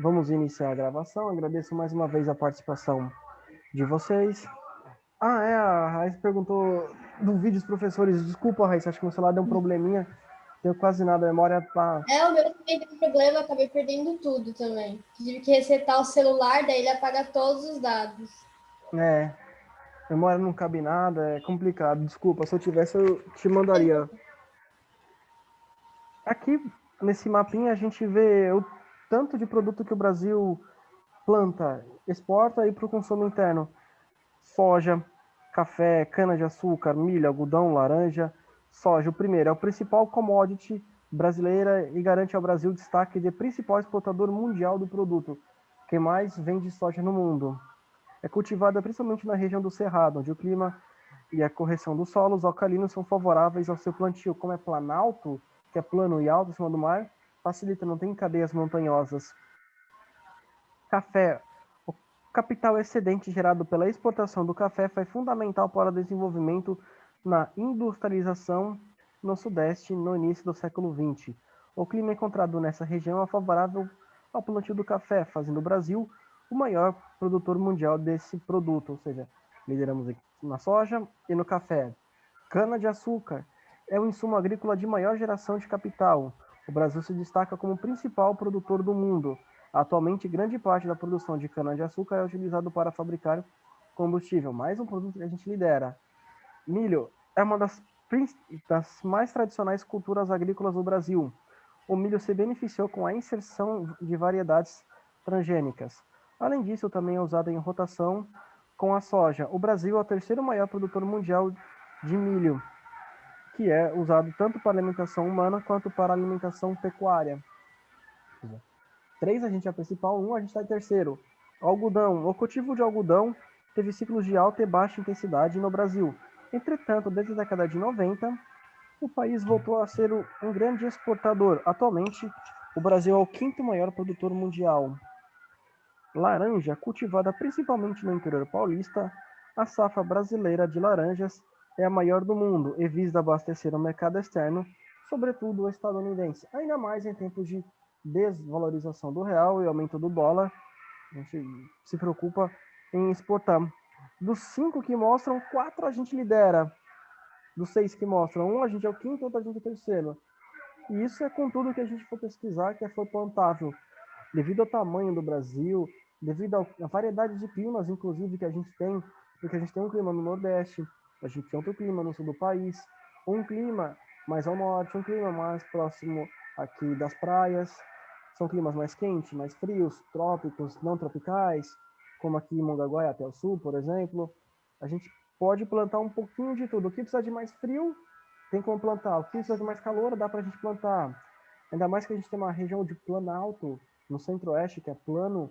Vamos iniciar a gravação. Agradeço mais uma vez a participação de vocês. A Raíssa perguntou do vídeo dos professores. Desculpa, Raíssa, acho que meu celular deu um probleminha. Tenho quase nada, a memória tá... O meu também teve problema, acabei perdendo tudo também. Tive que resetar o celular, daí ele apaga todos os dados. A memória não cabe nada, é complicado. Desculpa, se eu tivesse eu te mandaria. Aqui, nesse mapinha, a gente vê o tanto de produto que o Brasil planta, exporta e para o consumo interno. Soja, café, cana-de-açúcar, milho, algodão, laranja, soja. O primeiro é o principal commodity brasileira e garante ao Brasil destaque de principal exportador mundial do produto, que mais vende soja no mundo. É cultivada principalmente na região do Cerrado, onde o clima e a correção dos solos alcalinos são favoráveis ao seu plantio. Como é planalto, que é plano e alto acima do mar, facilita, não tem cadeias montanhosas. Café. O capital excedente gerado pela exportação do café foi fundamental para o desenvolvimento na industrialização no Sudeste no início do século XX. O clima encontrado nessa região é favorável ao plantio do café, fazendo o Brasil o maior produtor mundial desse produto, ou seja, lideramos aqui na soja e no café. Cana-de-açúcar é o insumo agrícola de maior geração de capital. O Brasil se destaca como principal produtor do mundo. Atualmente, grande parte da produção de cana-de-açúcar é utilizado para fabricar combustível. Mais um produto que a gente lidera. Milho é uma das mais tradicionais culturas agrícolas do Brasil. O milho se beneficiou com a inserção de variedades transgênicas. Além disso, também é usado em rotação com a soja. O Brasil é o terceiro maior produtor mundial de milho, que é usado tanto para alimentação humana quanto para alimentação pecuária. 3 a gente é a principal, 1 a gente está em terceiro. Algodão. O cultivo de algodão teve ciclos de alta e baixa intensidade no Brasil. Entretanto, desde a década de 90, o país voltou a ser um grande exportador. Atualmente, o Brasil é o quinto maior produtor mundial. Laranja, cultivada principalmente no interior paulista, a safra brasileira de laranjas é a maior do mundo e visa abastecer o mercado externo, sobretudo o estadunidense. Ainda mais em tempos de desvalorização do real e aumento do dólar, a gente se preocupa em exportar. Dos 5 que mostram, 4 a gente lidera. Dos 6 que mostram, 1 a gente é o quinto, outro a gente é o terceiro. E isso é com tudo que a gente for pesquisar, que foi plantável. Devido ao tamanho do Brasil, devido à variedade de climas, inclusive, que a gente tem, porque a gente tem um clima no Nordeste, a gente tem outro clima no sul do país, um clima mais ao norte, um clima mais próximo aqui das praias, são climas mais quentes, mais frios, trópicos, não tropicais, como aqui em Mongaguá até o sul, por exemplo. A gente pode plantar um pouquinho de tudo. O que precisa de mais frio, tem como plantar. O que precisa de mais calor, dá para a gente plantar. Ainda mais que a gente tem uma região de planalto no centro-oeste, que é plano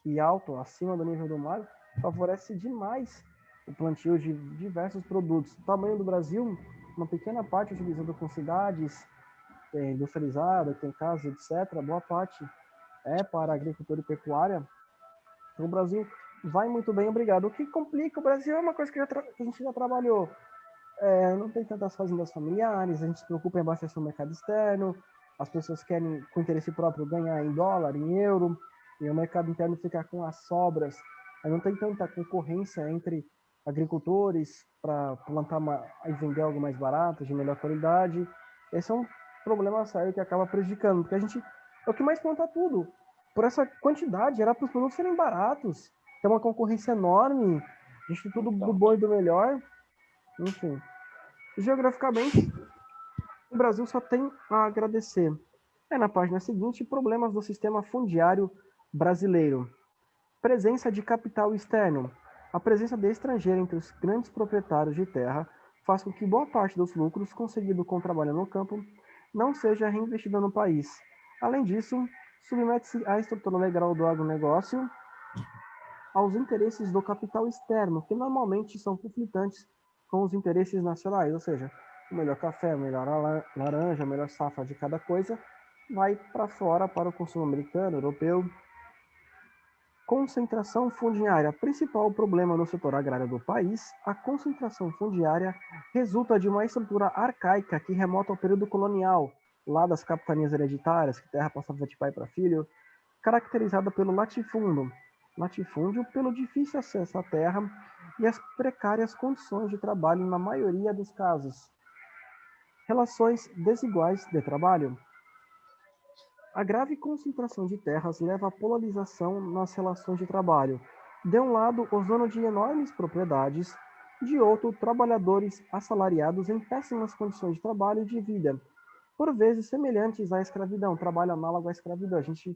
e alto, acima do nível do mar, favorece demais o plantio de diversos produtos. O tamanho do Brasil, uma pequena parte utilizada com cidades industrializadas, tem casas, etc., boa parte é para agricultura e pecuária. Então, o Brasil vai muito bem, obrigado. O que complica o Brasil é uma coisa que a gente já trabalhou. Não tem tantas fazendas familiares, a gente se preocupa em abastecer o mercado externo, as pessoas querem, com interesse próprio, ganhar em dólar, em euro, e o mercado interno fica com as sobras. Aí não tem tanta concorrência entre agricultores para plantar e vender algo mais barato, de melhor qualidade. Esse é um problema sério que acaba prejudicando, porque a gente é o que mais planta tudo. Por essa quantidade, era para os produtos serem baratos. Tem uma concorrência enorme, a gente tem tudo do bom e do melhor, enfim. Geograficamente, o Brasil só tem a agradecer. Na página seguinte, problemas do sistema fundiário brasileiro. Presença de capital externo. A presença de estrangeiro entre os grandes proprietários de terra faz com que boa parte dos lucros conseguidos com o trabalho no campo não seja reinvestida no país. Além disso, submete-se à estrutura legal do agronegócio aos interesses do capital externo, que normalmente são conflitantes com os interesses nacionais, ou seja, o melhor café, a melhor laranja, a melhor safra de cada coisa vai para fora para o consumo americano, europeu. Concentração fundiária. Principal problema no setor agrário do país, a concentração fundiária resulta de uma estrutura arcaica que remota ao período colonial. lá das capitanias hereditárias, que terra passava de pai para filho, caracterizada pelo latifúndio pelo difícil acesso à terra e as precárias condições de trabalho na maioria dos casos. Relações desiguais de trabalho. A grave concentração de terras leva à polarização nas relações de trabalho. De um lado, os donos de enormes propriedades, de outro, trabalhadores assalariados em péssimas condições de trabalho e de vida, por vezes semelhantes à escravidão, trabalho análogo à escravidão. A gente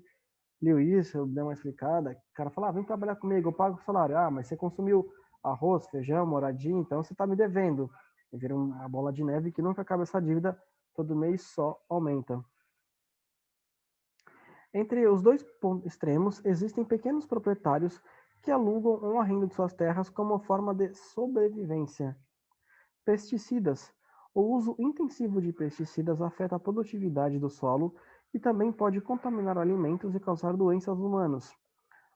leu isso, eu dei uma explicada, o cara fala, vem trabalhar comigo, eu pago o salário. Ah, mas você consumiu arroz, feijão, moradia, então você está me devendo. E vira uma bola de neve que nunca acaba essa dívida, todo mês só aumenta. Entre os dois extremos, existem pequenos proprietários que alugam ou arrendam de suas terras como forma de sobrevivência. Pesticidas. O uso intensivo de pesticidas afeta a produtividade do solo e também pode contaminar alimentos e causar doenças humanas.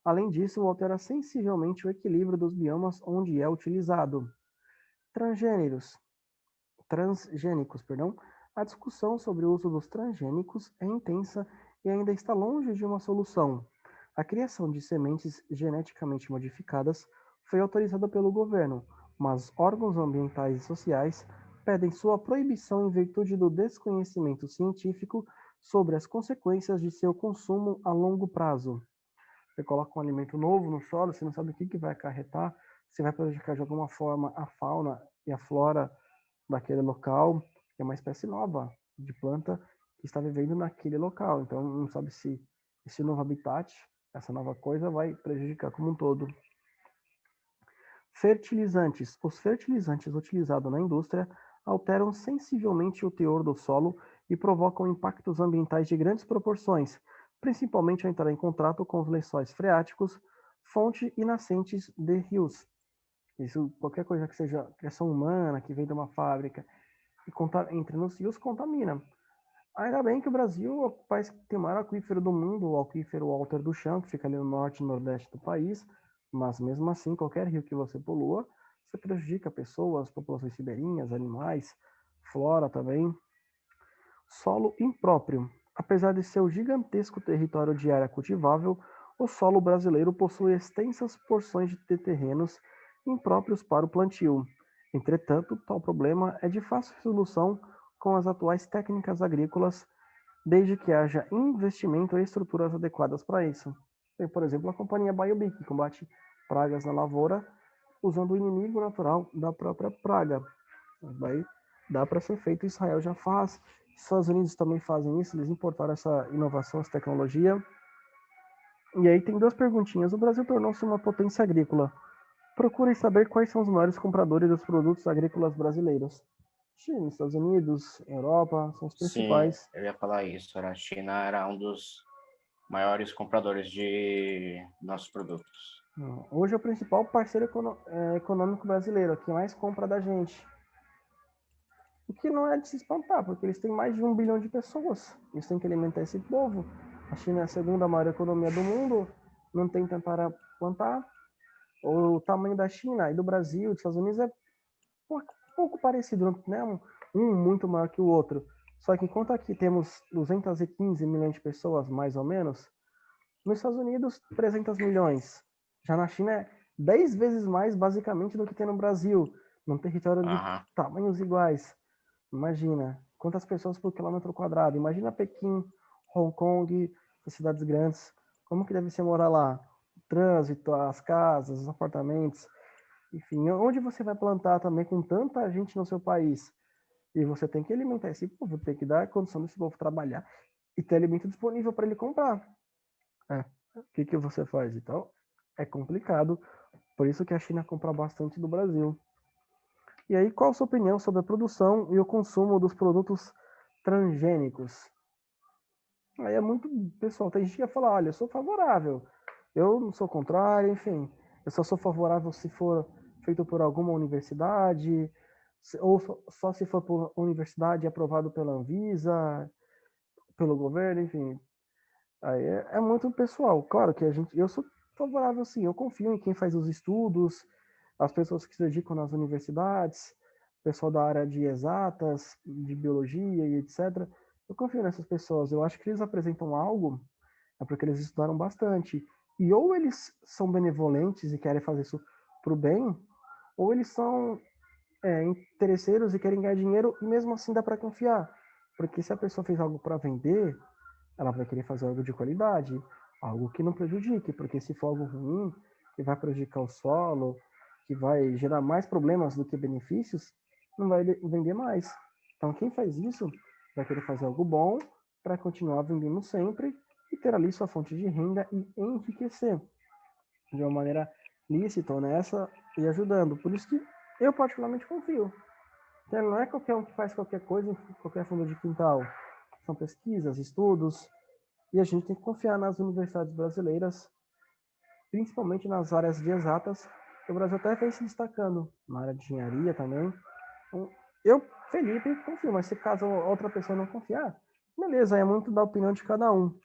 Além disso, altera sensivelmente o equilíbrio dos biomas onde é utilizado. Transgênicos. A discussão sobre o uso dos transgênicos é intensa e ainda está longe de uma solução. A criação de sementes geneticamente modificadas foi autorizada pelo governo, mas órgãos ambientais e sociais pedem sua proibição em virtude do desconhecimento científico sobre as consequências de seu consumo a longo prazo. Você coloca um alimento novo no solo, você não sabe o que vai acarretar, se vai prejudicar de alguma forma a fauna e a flora daquele local, é uma espécie nova de planta que está vivendo naquele local. Então, não sabe se esse novo habitat, essa nova coisa, vai prejudicar como um todo. Fertilizantes. Os fertilizantes utilizados na indústria alteram sensivelmente o teor do solo e provocam impactos ambientais de grandes proporções, principalmente ao entrar em contato com os lençóis freáticos, fonte e nascentes de rios. Isso, qualquer coisa que seja criação humana, que vem de uma fábrica, e entre nos rios, contamina. Ainda bem que o Brasil é o país que tem o maior aquífero do mundo, o aquífero Walter do Chão, que fica ali no norte e nordeste do país, mas mesmo assim, qualquer rio que você polua, você prejudica pessoas, populações ribeirinhas, animais, flora também. Solo impróprio. Apesar de seu gigantesco território de área cultivável, o solo brasileiro possui extensas porções de terrenos impróprios para o plantio. Entretanto, tal problema é de fácil solução com as atuais técnicas agrícolas, desde que haja investimento e estruturas adequadas para isso. Tem, por exemplo, a companhia Biobic, que combate pragas na lavoura usando o inimigo natural da própria praga. Daí dá para ser feito, Israel já faz, Estados Unidos também fazem isso, eles importaram essa inovação, essa tecnologia. E aí tem duas perguntinhas. O Brasil tornou-se uma potência agrícola. Procurem saber quais são os maiores compradores dos produtos agrícolas brasileiros. China, Estados Unidos, Europa, são os Sim, principais. eu ia falar isso. A China era um dos maiores compradores de nossos produtos. Hoje é o principal parceiro econômico brasileiro, que mais compra da gente. O que não é de se espantar, porque eles têm mais de 1 bilhão de pessoas. Eles têm que alimentar esse povo. A China é a segunda maior economia do mundo, não tem tempo para plantar. O tamanho da China e do Brasil, dos Estados Unidos, é um pouco parecido, né? Um muito maior que o outro. Só que enquanto aqui temos 215 milhões de pessoas, mais ou menos, nos Estados Unidos, 300 milhões. Já na China é 10 vezes mais, basicamente, do que tem no Brasil, num território de tamanhos iguais. Imagina, quantas pessoas por quilômetro quadrado. Imagina Pequim, Hong Kong, as cidades grandes. Como que deve ser morar lá? O trânsito, as casas, os apartamentos. Enfim, onde você vai plantar também com tanta gente no seu país? E você tem que alimentar esse povo, tem que dar condição desse povo trabalhar e ter alimento disponível para ele comprar. O que você faz? Então, é complicado. Por isso que a China compra bastante do Brasil. E aí, qual a sua opinião sobre a produção e o consumo dos produtos transgênicos? Aí é muito pessoal. Tem gente que vai falar, olha, eu sou favorável. Eu não sou contrário, enfim. Eu só sou favorável se for feito por alguma universidade, ou só se for por universidade aprovado pela Anvisa, pelo governo, enfim. Aí é muito pessoal. Claro que eu sou favorável, sim. Eu confio em quem faz os estudos, as pessoas que se dedicam nas universidades, pessoal da área de exatas, de biologia e etc. Eu confio nessas pessoas. Eu acho que eles apresentam algo é porque eles estudaram bastante. E ou eles são benevolentes e querem fazer isso pro bem, ou eles são interesseiros e querem ganhar dinheiro, e mesmo assim dá para confiar. Porque se a pessoa fez algo para vender, ela vai querer fazer algo de qualidade, algo que não prejudique, porque se for algo ruim, que vai prejudicar o solo, que vai gerar mais problemas do que benefícios, não vai vender mais. Então, quem faz isso vai querer fazer algo bom para continuar vendendo sempre e ter ali sua fonte de renda e enriquecer de uma maneira lícita, honesta e ajudando. Por isso que eu particularmente confio. Então, não é qualquer um que faz qualquer coisa em qualquer fundo de quintal. São pesquisas, estudos, e a gente tem que confiar nas universidades brasileiras, principalmente nas áreas de exatas, que o Brasil até vem se destacando, na área de engenharia também. Então, eu, Felipe, confio, mas se caso outra pessoa não confiar, beleza, é muito da opinião de cada um.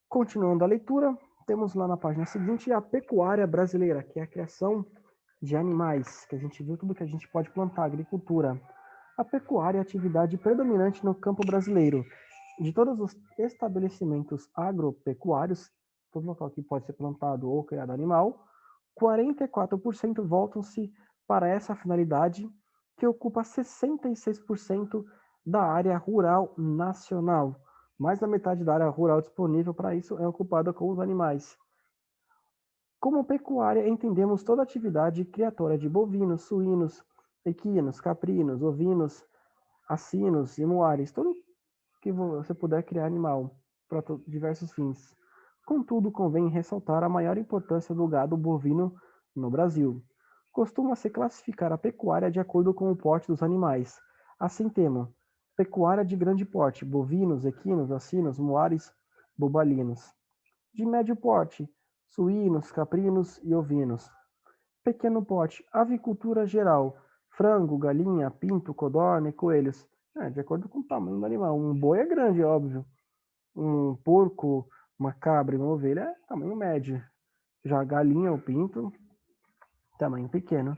Continuando a leitura, temos lá na página seguinte a pecuária brasileira, que é a criação de animais, que a gente viu tudo que a gente pode plantar, agricultura. A pecuária é a atividade predominante no campo brasileiro. De todos os estabelecimentos agropecuários, todo local que pode ser plantado ou criado animal, 44% voltam-se para essa finalidade, que ocupa 66% da área rural nacional. Mais da metade da área rural disponível para isso é ocupada com os animais. Como pecuária, entendemos toda atividade criatória de bovinos, suínos, equinos, caprinos, ovinos, acinos e muares, tudo que você puder criar animal para diversos fins. Contudo, convém ressaltar a maior importância do gado bovino no Brasil. Costuma-se classificar a pecuária de acordo com o porte dos animais. Assim temos pecuária de grande porte, bovinos, equinos, acinos, muares, bubalinos. De médio porte, suínos, caprinos e ovinos. Pequeno porte, avicultura geral, frango, galinha, pinto, codorna e coelhos. De acordo com o tamanho do animal. Um boi é grande, óbvio. Um porco, uma cabra e uma ovelha é tamanho médio. Já a galinha ou pinto, tamanho pequeno.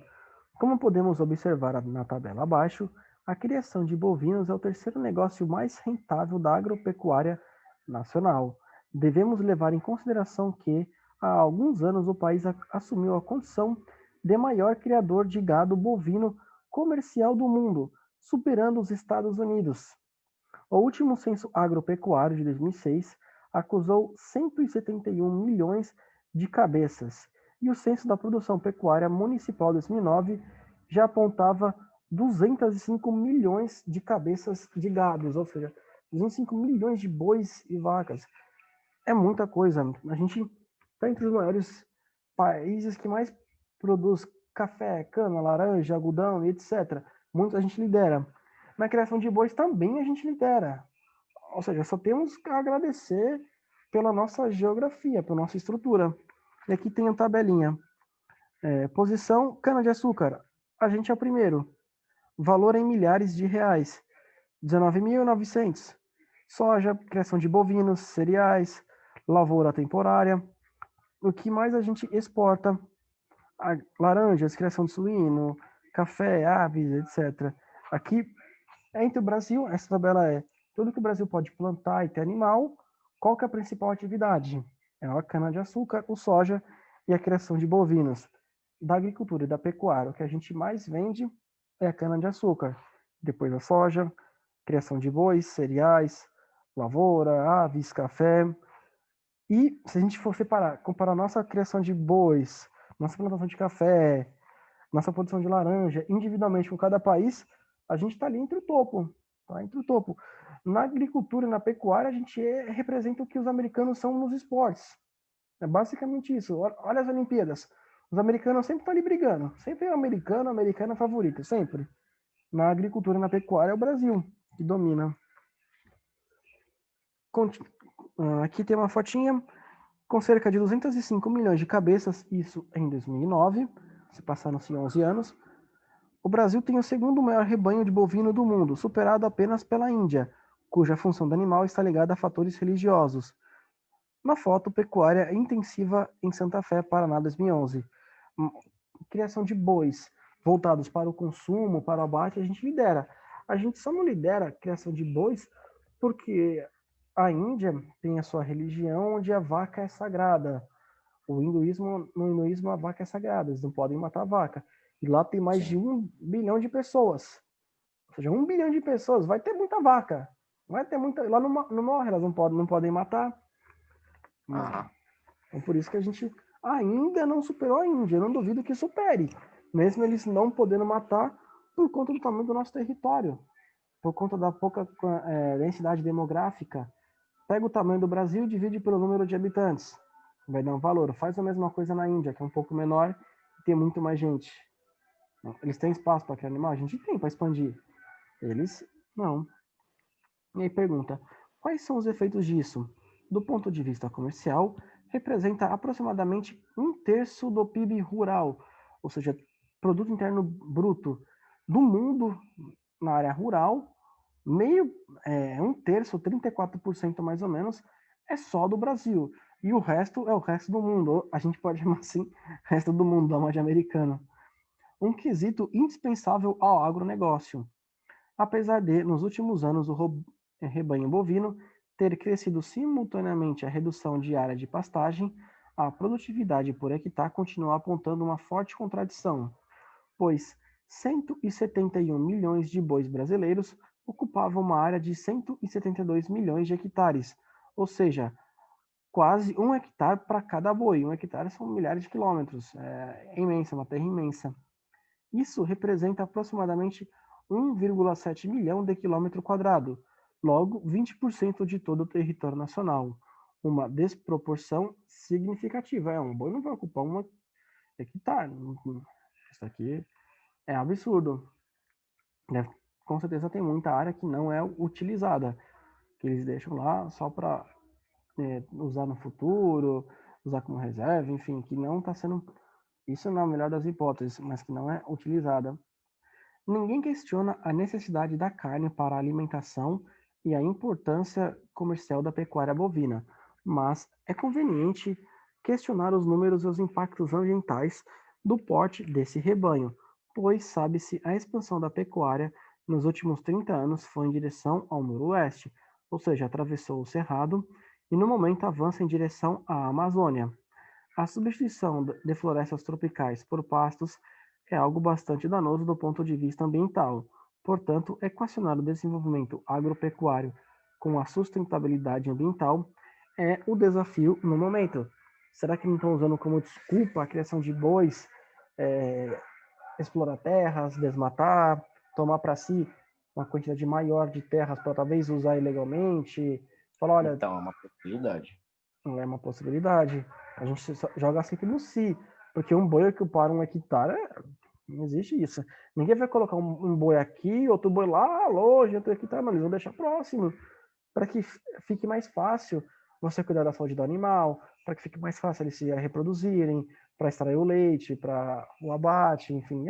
Como podemos observar na tabela abaixo, a criação de bovinos é o terceiro negócio mais rentável da agropecuária nacional. Devemos levar em consideração que, há alguns anos, o país assumiu a condição de maior criador de gado bovino comercial do mundo, superando os Estados Unidos. O último censo agropecuário de 2006 acusou 171 milhões de cabeças, e o censo da produção pecuária municipal de 2009 já apontava 205 milhões de cabeças de gados, ou seja, 205 milhões de bois e vacas. É muita coisa. A gente está entre os maiores países que mais produz café, cana, laranja, algodão e etc. Muita gente lidera. Na criação de bois também a gente lidera. Ou seja, só temos que agradecer pela nossa geografia, pela nossa estrutura. E aqui tem a tabelinha. Posição, cana-de-açúcar. A gente é o primeiro. Valor em milhares de reais. 19.900. Soja, criação de bovinos, cereais, lavoura temporária. O que mais a gente exporta? Laranjas, criação de suíno, café, aves, etc. Aqui, entre o Brasil, essa tabela é tudo que o Brasil pode plantar e ter animal. Qual que é a principal atividade? É a cana-de-açúcar, o soja e a criação de bovinos. Da agricultura e da pecuária, o que a gente mais vende é a cana-de-açúcar. Depois a soja, criação de bois, cereais, lavoura, aves, café. E se a gente for comparar nossa criação de bois, nossa plantação de café, nossa produção de laranja, individualmente com cada país, a gente está ali entre o topo. Tá? Entre o topo. Na agricultura e na pecuária, a gente representa o que os americanos são nos esportes. É basicamente isso. Olha as Olimpíadas. Os americanos sempre estão ali brigando. Sempre é o americano favorito, sempre. Na agricultura e na pecuária é o Brasil que domina. Aqui tem uma fotinha com cerca de 205 milhões de cabeças, isso em 2009, se passaram-se 11 anos. O Brasil tem o segundo maior rebanho de bovino do mundo, superado apenas pela Índia, cuja função do animal está ligada a fatores religiosos. Na foto, pecuária intensiva em Santa Fé, Paraná, 2011. Criação de bois voltados para o consumo, para o abate, a gente lidera. A gente só não lidera a criação de bois porque a Índia tem a sua religião onde a vaca é sagrada. No hinduísmo a vaca é sagrada, eles não podem matar a vaca. E lá tem mais de 1 bilhão de pessoas. Ou seja, 1 bilhão de pessoas, vai ter muita vaca. Vai ter muita. Lá não morre, elas não podem matar. Então, por isso que a gente ainda não superou a Índia. Eu não duvido que supere. Mesmo eles não podendo matar por conta do tamanho do nosso território. Por conta da pouca densidade demográfica. Pega o tamanho do Brasil e divide pelo número de habitantes. Vai dar um valor. Faz a mesma coisa na Índia, que é um pouco menor e tem muito mais gente. Eles têm espaço para criar animal? A gente tem para expandir. Eles não. E aí pergunta, quais são os efeitos disso? Do ponto de vista comercial, representa aproximadamente 1/3 do PIB rural, ou seja, produto interno bruto do mundo na área rural, 1/3, 34% mais ou menos, é só do Brasil. E o resto é o resto do mundo. A gente pode chamar assim, resto do mundo, da margem americana. Um quesito indispensável ao agronegócio. Apesar de, nos últimos anos, o rebanho bovino ter crescido simultaneamente a redução de área de pastagem, a produtividade por hectare continua apontando uma forte contradição, pois 171 milhões de bois brasileiros ocupavam uma área de 172 milhões de hectares, ou seja, quase 1 hectare para cada boi. 1 hectare são milhares de quilômetros, é imensa, uma terra imensa. Isso representa aproximadamente 1,7 milhão de quilômetro quadrado, logo 20% de todo o território nacional. Uma desproporção significativa. Um boi não vai ocupar 1 hectare. Isso aqui é absurdo. Com certeza tem muita área que não é utilizada, que eles deixam lá só para usar no futuro, usar como reserva, enfim, que não está sendo, isso não é a melhor das hipóteses, mas que não é utilizada. Ninguém questiona a necessidade da carne para a alimentação e a importância comercial da pecuária bovina, mas é conveniente questionar os números e os impactos ambientais do porte desse rebanho, pois sabe-se a expansão da pecuária nos últimos 30 anos foi em direção ao noroeste, ou seja, atravessou o Cerrado e no momento avança em direção à Amazônia. A substituição de florestas tropicais por pastos é algo bastante danoso do ponto de vista ambiental. Portanto, equacionar o desenvolvimento agropecuário com a sustentabilidade ambiental é o desafio no momento. Será que não estão usando como desculpa a criação de bois, explorar terras, desmatar, tomar para si uma quantidade maior de terras para talvez usar ilegalmente? Falar, olha, então, é uma possibilidade. Não é uma possibilidade. A gente joga sempre no si, porque um boi ocupar 1 hectare, não existe isso. Ninguém vai colocar um boi aqui, outro boi lá longe, outro hectare, mas eles vão deixar próximo, para que fique mais fácil você cuidar da saúde do animal, para que fique mais fácil eles se reproduzirem, para extrair o leite, para o abate, enfim.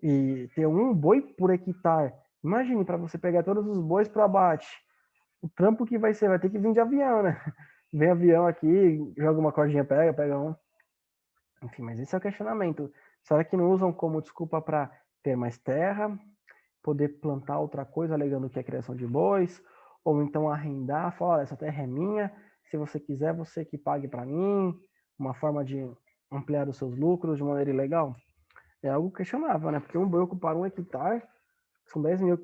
E ter um boi por hectare. Imagine para você pegar todos os bois para o abate. O trampo que vai ser, vai ter que vir de avião, né? Vem avião aqui, joga uma cordinha, pega um. Enfim, mas esse é o questionamento. Será que não usam como desculpa para ter mais terra, poder plantar outra coisa, alegando que é criação de bois, ou então arrendar, falar, essa terra é minha, se você quiser, você que pague para mim, uma forma de ampliar os seus lucros de maneira ilegal? É algo questionável, né? Porque um boi ocupar 1 hectare, são 10 mil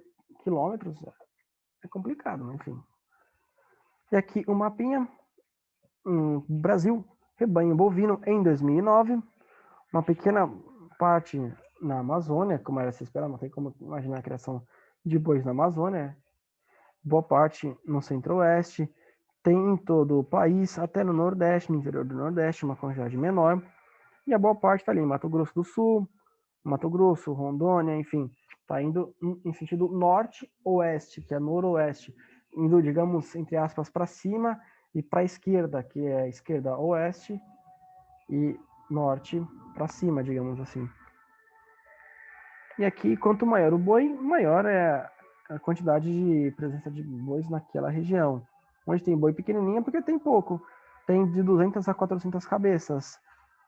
quilômetros, é complicado, né? Enfim. E aqui o mapinha, Brasil, rebanho bovino em 2009, uma pequena parte na Amazônia, como era se esperar, não tem como imaginar a criação de bois na Amazônia, boa parte no centro-oeste, tem em todo o país, até no Nordeste, no interior do Nordeste, uma quantidade menor, e a boa parte está ali em Mato Grosso do Sul, Mato Grosso, Rondônia, enfim, está indo em sentido norte-oeste, que é noroeste, indo, digamos, entre aspas, para cima e para a esquerda, que é esquerda-oeste, e norte para cima, digamos assim. E aqui, quanto maior o boi, maior é a quantidade de presença de bois naquela região. Onde tem boi pequenininha, porque tem pouco. Tem de 200 a 400 cabeças.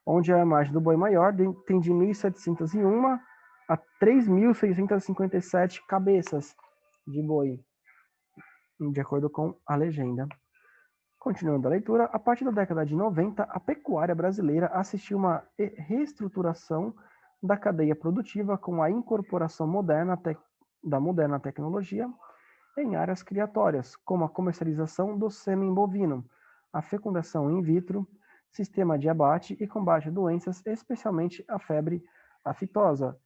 Onde a imagem do boi maior tem de 1.701 a 3.657 cabeças de boi, de acordo com a legenda. Continuando a leitura, a partir da década de 90, a pecuária brasileira assistiu uma reestruturação da cadeia produtiva com a incorporação da moderna tecnologia em áreas criatórias, como a comercialização do sêmen bovino, a fecundação in vitro, sistema de abate e combate a doenças, especialmente a febre aftosa.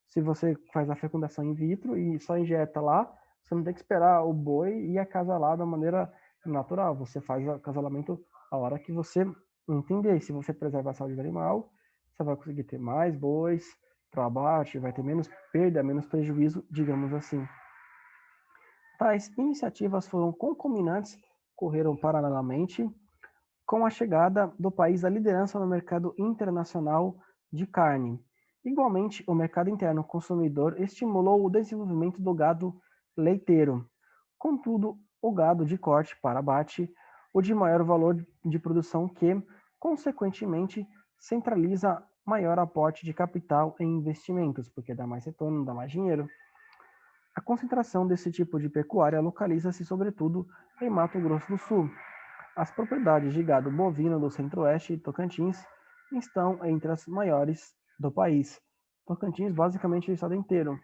Se você faz a fecundação in vitro e só injeta lá, você não tem que esperar o boi ir acasalar da maneira natural. Você faz o acasalamento a hora que você entender. Se você preservar a saúde do animal, você vai conseguir ter mais bois para o abate, vai ter menos perda, menos prejuízo, digamos assim. Tais iniciativas foram concomitantes, correram paralelamente com a chegada do país à liderança no mercado internacional de carne. Igualmente, o mercado interno consumidor estimulou o desenvolvimento do gado leiteiro. Contudo, o gado de corte para abate, o de maior valor de produção que, consequentemente, centraliza maior aporte de capital em investimentos, porque dá mais retorno, dá mais dinheiro. A concentração desse tipo de pecuária localiza-se, sobretudo, em Mato Grosso do Sul. As propriedades de gado bovino do Centro-Oeste e Tocantins estão entre as maiores do país. Tocantins, basicamente, o estado inteiro.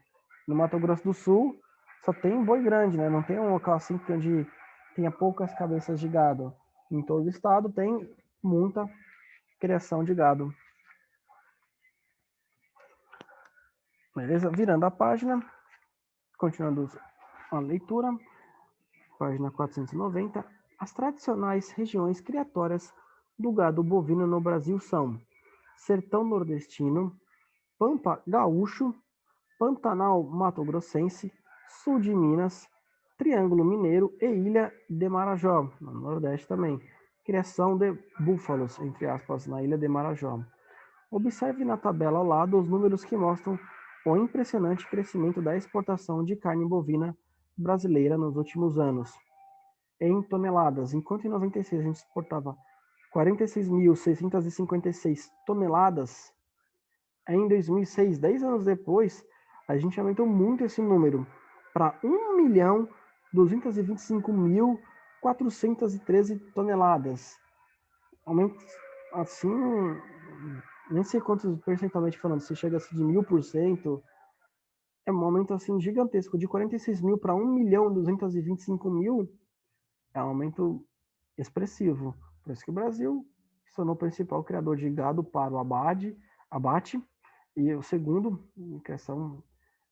No Mato Grosso do Sul, só tem boi grande, né? Não tem um local assim onde tenha poucas cabeças de gado. Em todo o estado tem muita criação de gado. Beleza? Virando a página, continuando a leitura, página 490. As tradicionais regiões criatórias do gado bovino no Brasil são Sertão Nordestino, Pampa Gaúcho, Pantanal Mato-Grossense, Sul de Minas, Triângulo Mineiro e Ilha de Marajó, no Nordeste também. Criação de búfalos, entre aspas, na Ilha de Marajó. Observe na tabela ao lado os números que mostram o impressionante crescimento da exportação de carne bovina brasileira nos últimos anos. Em toneladas, enquanto em 96 a gente exportava 46.656 toneladas, em 2006, 10 anos depois, a gente aumentou muito esse número para 1.225.413 toneladas. Aumento assim, nem sei quantos percentualmente falando, se chega assim de 1.000%, é um aumento assim gigantesco, de 46 mil para 1.225.000, é um aumento expressivo. Por isso que o Brasil se tornou o principal criador de gado para o abate, e o segundo, criação,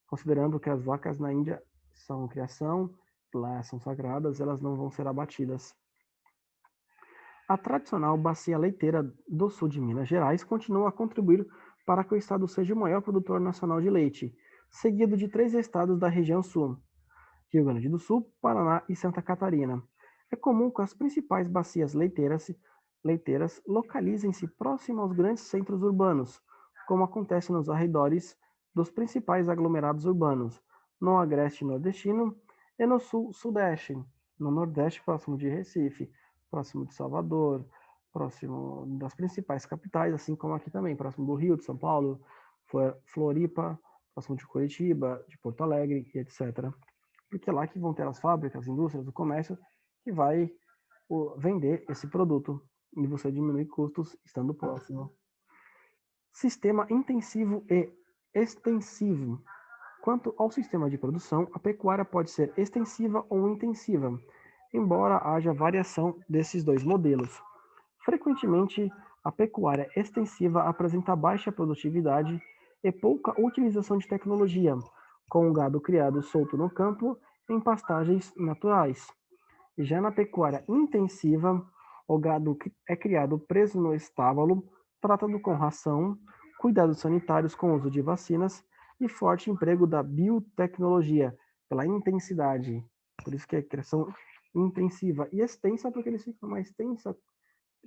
considerando que as vacas na Índia são criação, lá são sagradas, elas não vão ser abatidas. A tradicional bacia leiteira do sul de Minas Gerais continua a contribuir para que o estado seja o maior produtor nacional de leite, seguido de 3 estados da região sul, Rio Grande do Sul, Paraná e Santa Catarina. É comum que as principais bacias leiteiras localizem-se próximo aos grandes centros urbanos, como acontece nos arredores dos principais aglomerados urbanos, no agreste nordestino e no sul-sudeste, no nordeste próximo de Recife, próximo de Salvador, próximo das principais capitais, assim como aqui também, próximo do Rio, de São Paulo, Floripa, próximo de Curitiba, de Porto Alegre, etc. Porque é lá que vão ter as fábricas, as indústrias, o comércio, que vai vender esse produto e você diminui custos estando próximo. Sistema intensivo e extensivo. Quanto ao sistema de produção, a pecuária pode ser extensiva ou intensiva, embora haja variação desses dois modelos. Frequentemente, a pecuária extensiva apresenta baixa produtividade e pouca utilização de tecnologia, com o gado criado solto no campo em pastagens naturais. Já na pecuária intensiva, o gado é criado preso no estábulo, tratado com ração, cuidados sanitários com uso de vacinas e forte emprego da biotecnologia, pela intensidade. Por isso que é criação intensiva e extensa, porque eles ficam mais extensa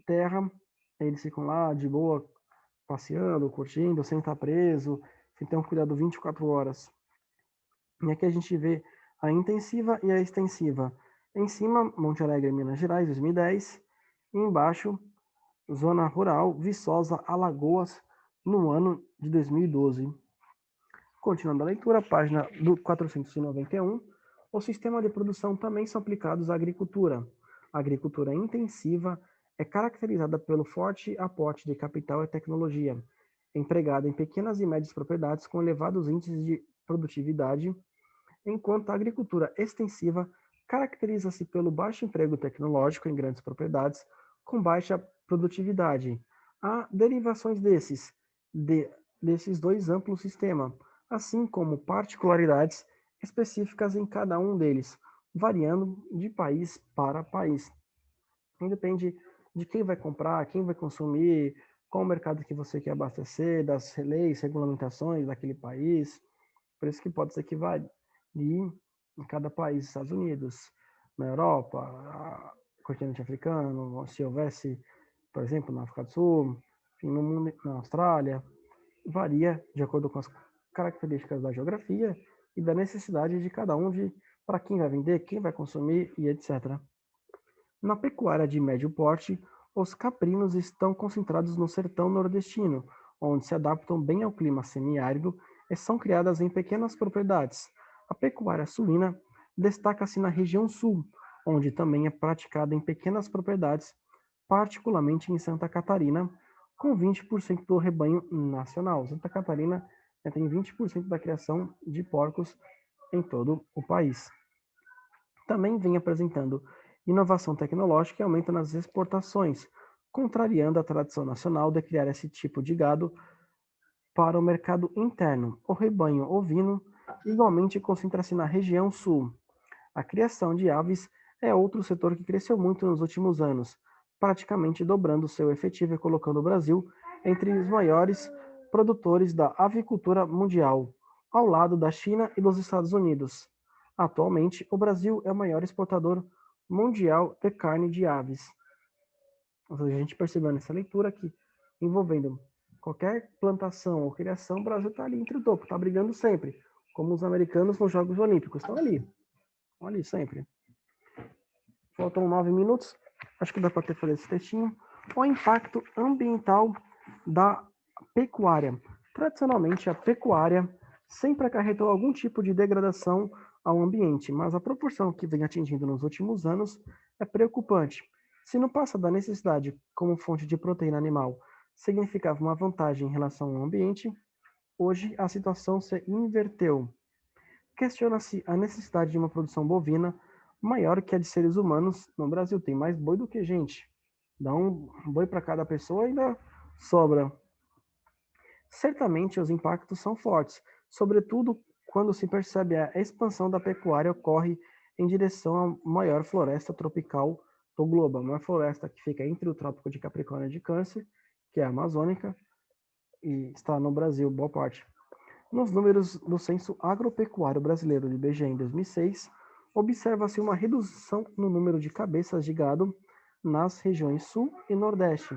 terra, eles ficam lá de boa, passeando, curtindo, sem estar preso, sem ter um cuidado 24 horas. E aqui a gente vê a intensiva e a extensiva. Em cima, Monte Alegre, Minas Gerais, 2010. E embaixo, Zona Rural, Viçosa, Alagoas, no ano de 2012. Continuando a leitura, página do 491, o sistema de produção também são aplicados à agricultura. A agricultura intensiva é caracterizada pelo forte aporte de capital e tecnologia, empregada em pequenas e médias propriedades com elevados índices de produtividade, enquanto a agricultura extensiva caracteriza-se pelo baixo emprego tecnológico em grandes propriedades com baixa produtividade. Há derivações desses dois amplos sistemas, assim como particularidades específicas em cada um deles, variando de país para país. Depende de quem vai comprar, quem vai consumir, qual o mercado que você quer abastecer, das leis, regulamentações daquele país. Por isso que pode ser que varie em cada país, Estados Unidos, na Europa, continente africano, se houvesse, por exemplo, na África do Sul, enfim, no mundo, na Austrália, varia de acordo com as características da geografia e da necessidade de cada um de para quem vai vender, quem vai consumir e etc. Na pecuária de médio porte, os caprinos estão concentrados no sertão nordestino, onde se adaptam bem ao clima semiárido e são criadas em pequenas propriedades. A pecuária suína destaca-se na região sul, onde também é praticada em pequenas propriedades, particularmente em Santa Catarina, com 20% do rebanho nacional. Santa Catarina tem 20% da criação de porcos em todo o país. Também vem apresentando inovação tecnológica e aumento nas exportações, contrariando a tradição nacional de criar esse tipo de gado para o mercado interno. O rebanho ovino igualmente concentra-se na região sul. A criação de aves é outro setor que cresceu muito nos últimos anos, praticamente dobrando seu efetivo e colocando o Brasil entre os maiores produtores da avicultura mundial, ao lado da China e dos Estados Unidos. Atualmente, o Brasil é o maior exportador mundial de carne de aves. Ou seja, a gente percebeu nessa leitura que, envolvendo qualquer plantação ou criação, o Brasil está ali entre o topo, está brigando sempre, como os americanos nos Jogos Olímpicos, estão ali sempre. Faltam 9 minutos, acho que dá para fazer esse textinho. O impacto ambiental da pecuária. Tradicionalmente, a pecuária sempre acarretou algum tipo de degradação ao ambiente, mas a proporção que vem atingindo nos últimos anos é preocupante. Se no passado a necessidade como fonte de proteína animal significava uma vantagem em relação ao ambiente, hoje a situação se inverteu. Questiona-se a necessidade de uma produção bovina maior que a de seres humanos. No Brasil tem mais boi do que gente. Dá um boi para cada pessoa e ainda sobra. Certamente os impactos são fortes, sobretudo quando se percebe a expansão da pecuária ocorre em direção à maior floresta tropical do globo. A maior floresta que fica entre o Trópico de Capricórnio e de Câncer, que é a amazônica, e está no Brasil, boa parte. Nos números do Censo Agropecuário Brasileiro de IBGE em 2006, observa-se uma redução no número de cabeças de gado nas regiões Sul e Nordeste,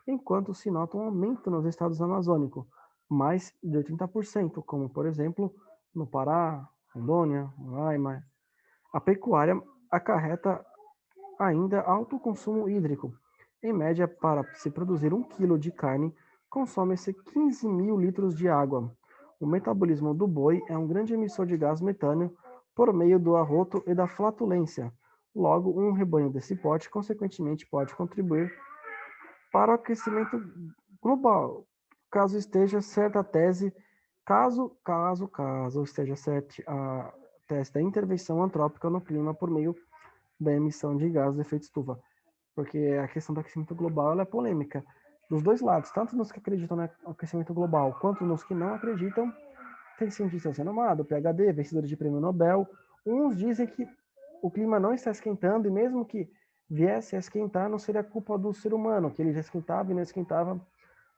enquanto se nota um aumento nos estados amazônicos, mais de 80%, como, por exemplo, no Pará, Rondônia, Roraima. A pecuária acarreta ainda alto consumo hídrico. Em média, para se produzir 1 quilo de carne, consome-se 15 mil litros de água. O metabolismo do boi é um grande emissor de gás metâneo por meio do arroto e da flatulência. Logo, um rebanho desse porte, consequentemente, pode contribuir para o aquecimento global, caso esteja certa a tese, caso esteja certa a tese da intervenção antrópica no clima por meio da emissão de gás de efeito estufa. Porque a questão do aquecimento global ela é polêmica. Dos dois lados, tanto nos que acreditam no aquecimento global, quanto nos que não acreditam, tem cientistas renomados, PhD, vencedores de prêmio Nobel. Uns dizem que o clima não está esquentando, e mesmo que viesse a esquentar, não seria culpa do ser humano, que ele já esquentava e não esquentava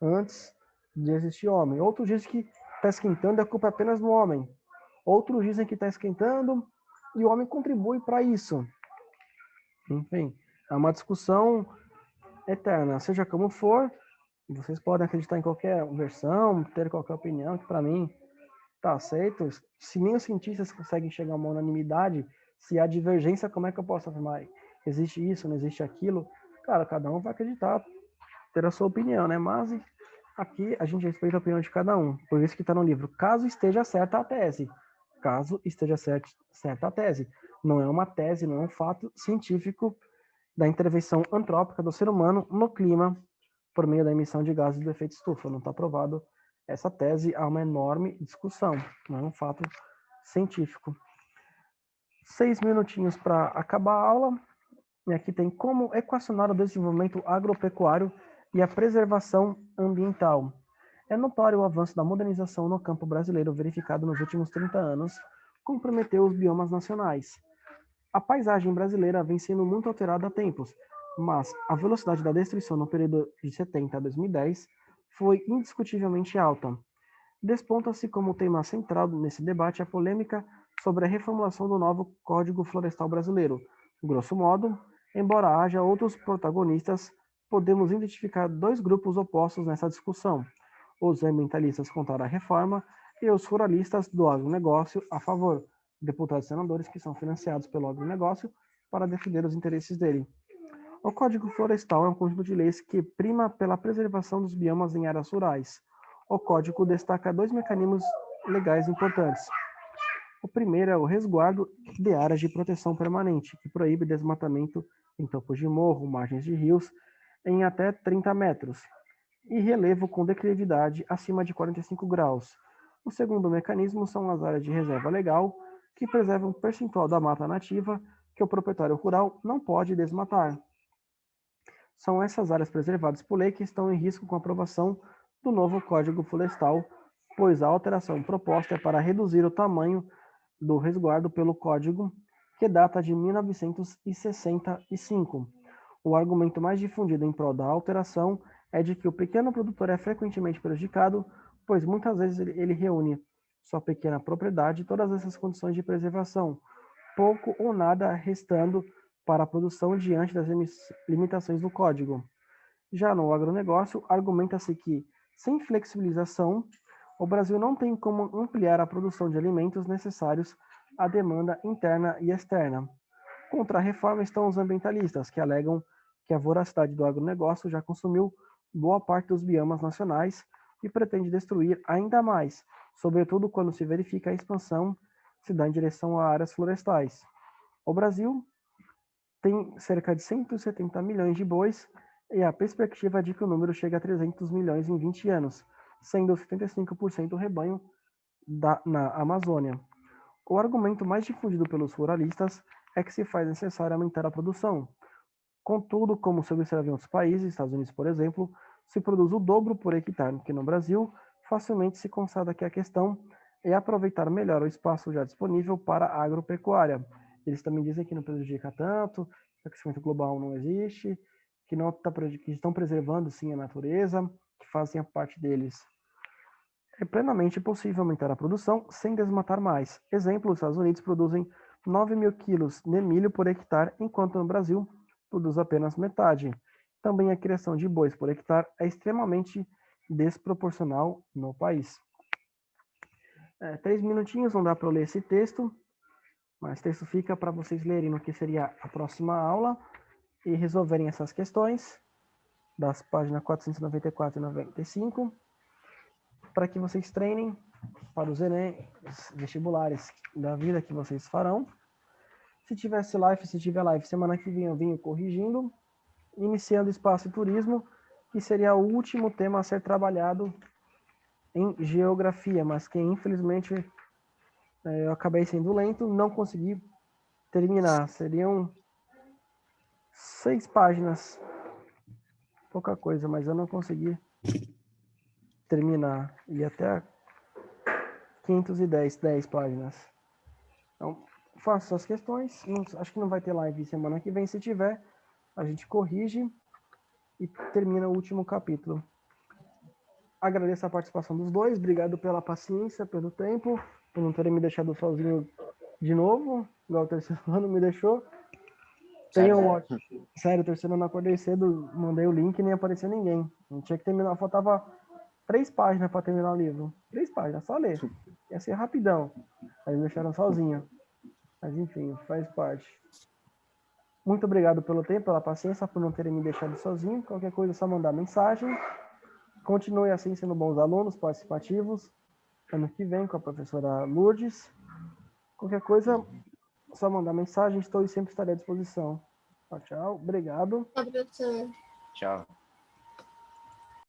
antes de existir homem. Outros dizem que está esquentando e a culpa é apenas do homem. Outros dizem que está esquentando e o homem contribui para isso. Enfim, é uma discussão eterna. Seja como for, vocês podem acreditar em qualquer versão, ter qualquer opinião, que para mim está aceito. Se nem os cientistas conseguem chegar a uma unanimidade, se há divergência, como é que eu posso afirmar? Existe isso, não existe aquilo? Cara, cada um vai acreditar, ter a sua opinião, né? Mas Aqui a gente respeita a opinião de cada um, por isso que está no livro. Caso esteja certa a tese. Caso esteja certa a tese. Não é uma tese, não é um fato científico da intervenção antrópica do ser humano no clima por meio da emissão de gases do efeito estufa. Não está provado essa tese, há uma enorme discussão, não é um fato científico. 6 minutinhos para acabar a aula. E aqui tem como equacionar o desenvolvimento agropecuário e a preservação ambiental. É notório o avanço da modernização no campo brasileiro verificado nos últimos 30 anos, comprometeu os biomas nacionais. A paisagem brasileira vem sendo muito alterada há tempos, mas a velocidade da destruição no período de 70 a 2010 foi indiscutivelmente alta. Desponta-se como tema central nesse debate a polêmica sobre a reformulação do novo Código Florestal Brasileiro. Grosso modo, embora haja outros protagonistas, podemos identificar dois grupos opostos nessa discussão: os ambientalistas contra a reforma e os ruralistas do agronegócio a favor, deputados e senadores que são financiados pelo agronegócio para defender os interesses dele. O Código Florestal é um conjunto de leis que prima pela preservação dos biomas em áreas rurais. O Código destaca dois mecanismos legais importantes. O primeiro é o resguardo de áreas de proteção permanente, que proíbe desmatamento em topos de morro, margens de rios, em até 30 metros, e relevo com declividade acima de 45 graus. O segundo mecanismo são as áreas de reserva legal, que preservam um percentual da mata nativa que o proprietário rural não pode desmatar. São essas áreas preservadas por lei que estão em risco com a aprovação do novo Código Florestal, pois a alteração proposta é para reduzir o tamanho do resguardo pelo Código, que data de 1965. O argumento mais difundido em prol da alteração é de que o pequeno produtor é frequentemente prejudicado, pois muitas vezes ele reúne sua pequena propriedade e todas essas condições de preservação, pouco ou nada restando para a produção diante das limitações do Código. Já no agronegócio, argumenta-se que, sem flexibilização, o Brasil não tem como ampliar a produção de alimentos necessários à demanda interna e externa. Contra a reforma estão os ambientalistas, que alegam que a voracidade do agronegócio já consumiu boa parte dos biomas nacionais e pretende destruir ainda mais, sobretudo quando se verifica a expansão se dá em direção a áreas florestais. O Brasil tem cerca de 170 milhões de bois e a perspectiva é de que o número chegue a 300 milhões em 20 anos, sendo 75% rebanho na Amazônia. O argumento mais difundido pelos ruralistas é que se faz necessário aumentar a produção. Contudo, como se observa em outros países, Estados Unidos, por exemplo, se produz o dobro por hectare, que no Brasil facilmente se constata que a questão é aproveitar melhor o espaço já disponível para a agropecuária. Eles também dizem que não prejudica tanto, que o aquecimento global não existe, que estão preservando sim a natureza, que fazem a parte deles. É plenamente possível aumentar a produção sem desmatar mais. Exemplo, os Estados Unidos produzem 9 mil quilos de milho por hectare, enquanto no Brasil produz apenas metade. Também a criação de bois por hectare é extremamente desproporcional no país. 3 minutinhos, não dá para ler esse texto, mas o texto fica para vocês lerem no que seria a próxima aula e resolverem essas questões das páginas 494 e 95, para que vocês treinem para os Enem, os vestibulares da vida que vocês farão. Se tiver live semana que vem eu venho corrigindo, iniciando espaço e turismo, que seria o último tema a ser trabalhado em geografia, mas que infelizmente eu acabei sendo lento, não consegui terminar. Seriam 6 páginas, pouca coisa, mas eu não consegui terminar. E até 10 páginas. Então, faço as questões. Acho que não vai ter live semana que vem. Se tiver, a gente corrige e termina o último capítulo. Agradeço a participação dos dois. Obrigado pela paciência, pelo tempo, por não terem me deixado sozinho de novo, igual o terceiro ano me deixou. Sério, o terceiro ano eu acordei cedo, mandei o link e nem apareceu ninguém. Não tinha que terminar, faltava 3 páginas para terminar o livro. 3 páginas, só ler. Ia ser rapidão. Aí me deixaram sozinho. Mas enfim, faz parte. Muito obrigado pelo tempo, pela paciência, por não terem me deixado sozinho. Qualquer coisa é só mandar mensagem. Continue assim sendo bons alunos, participativos. Ano que vem com a professora Lourdes. Qualquer coisa, só mandar mensagem, estou e sempre estarei à disposição. Tchau, tchau. Obrigado. Tchau, professor. Tchau.